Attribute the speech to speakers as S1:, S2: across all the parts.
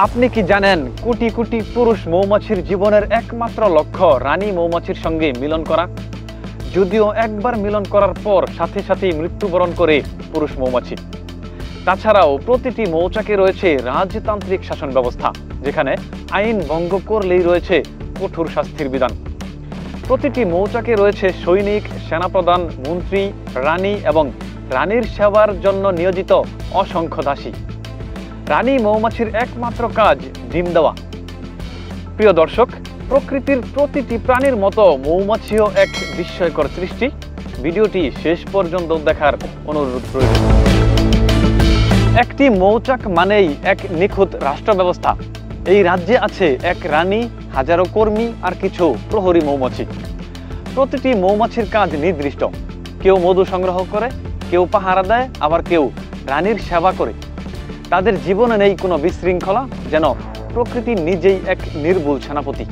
S1: আপনি কি জানেন কোটি কোটি পুরুষ মৌমাছির জীবনের একমাত্র লক্ষ্য রানী মৌমাছির সঙ্গে মিলন করা? যদিও একবার মিলন করার পর সাথে সাথেই মৃত্যুবরণ করে পুরুষ মৌমাছি। তাছাড়াও প্রতিটি মৌচাকে রয়েছে রাজতান্ত্রিক শাসন ব্যবস্থা, যেখানে আইন ভঙ্গ করলেই রয়েছে কঠোর শাস্তির বিধান। প্রতিটি মৌচাকে রয়েছে সৈনিক, সেনাপ্রধান, মন্ত্রী, রানী এবং রানীর সেবার জন্য নিয়োজিত অসংখ্য দাসী। রানী মৌমাছির একমাত্র কাজ ডিম দেওয়া। প্রিয় দর্শক, প্রকৃতির প্রতিটি প্রাণীর মতো মৌমাছিও এক বিস্ময়কর সৃষ্টি। ভিডিওটি শেষ পর্যন্ত দেখার অনুরোধ রইল। একটি মৌচাক মানেই এক নিখুঁত রাষ্ট্র ব্যবস্থা। এই রাজ্যে আছে এক রানী, হাজারো কর্মী আর কিছু প্রহরী মৌমাছি। প্রতিটি মৌমাছির কাজ নির্দিষ্ট। কেউ মধু সংগ্রহ করে, কেউ পাহারা দেয়, আবার কেউ রানীর সেবা করে। তাদের জীবনে নেই কোনো বিশৃঙ্খলা, যেন প্রকৃতি নিজেই এক নির্ভুল সেনাপতি।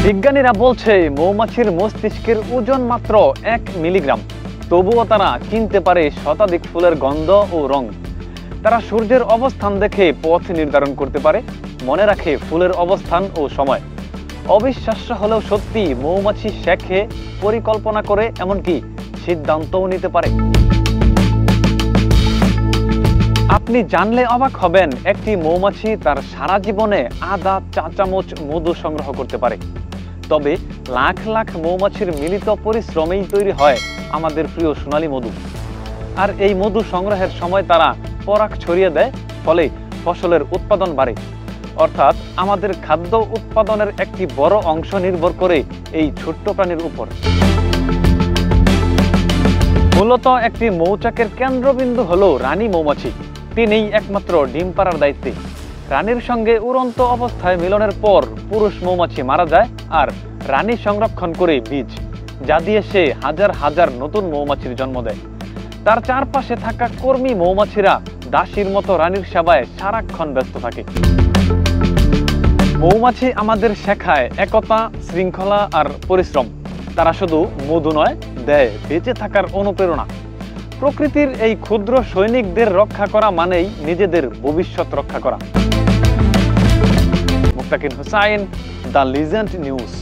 S1: বিজ্ঞানীরা বলছে মৌমাছির মস্তিষ্কের ওজন মাত্র 1 মিলিগ্রাম, তবুও তারা চিনতে পারে শতাধিক ফুলের গন্ধ ও রং। তারা সূর্যের অবস্থান দেখে পথ নির্ধারণ করতে পারে, মনে রাখে ফুলের অবস্থান ও সময়। অবিশ্বাস্য হলেও সত্যি, মৌমাছি শেখে, পরিকল্পনা করে, এমনকি সিদ্ধান্তও নিতে পারে। আপনি জানলে অবাক হবেন, একটি মৌমাছি তার সারা জীবনে আধা চা চামচ মধু সংগ্রহ করতে পারে। তবে লাখ লাখ মৌমাছির মিলিত পরিশ্রমেই তৈরি হয় আমাদের প্রিয় সোনালী মধু। আর এই মধু সংগ্রহের সময় তারা পরাগ ছড়িয়ে দেয়, ফলে ফসলের উৎপাদন বাড়ে। অর্থাৎ আমাদের খাদ্য উৎপাদনের একটি বড় অংশ নির্ভর করে এই ছোট্ট প্রাণীর উপর। মূলত একটি মৌচাকের কেন্দ্রবিন্দু হলো রানী মৌমাছি। তিনিই একমাত্র ডিম পাড়ার দায়িত্বে। রানীর সঙ্গে উড়ন্ত অবস্থায় মিলনের পর পুরুষ মৌমাছি মারা যায়, আর রানী সংরক্ষণ করে বীজ, যা দিয়ে সে হাজার হাজার নতুন মৌমাছির জন্ম দেয়। তার চারপাশে থাকা কর্মী মৌমাছিরা দাসীর মতো রানীর সেবায় সারাক্ষণ ব্যস্ত থাকে। মৌমাছি আমাদের শেখায় একতা, শৃঙ্খলা আর পরিশ্রম। তারা শুধু মধু নয়, দেয় বেঁচে থাকার অনুপ্রেরণা। প্রকৃতির এই ক্ষুদ্র সৈনিকদের রক্ষা করা মানেই নিজেদের ভবিষ্যৎ রক্ষা করা। মুক্তাকিন হুসাইন, দ্য লিজেন্ড নিউজ।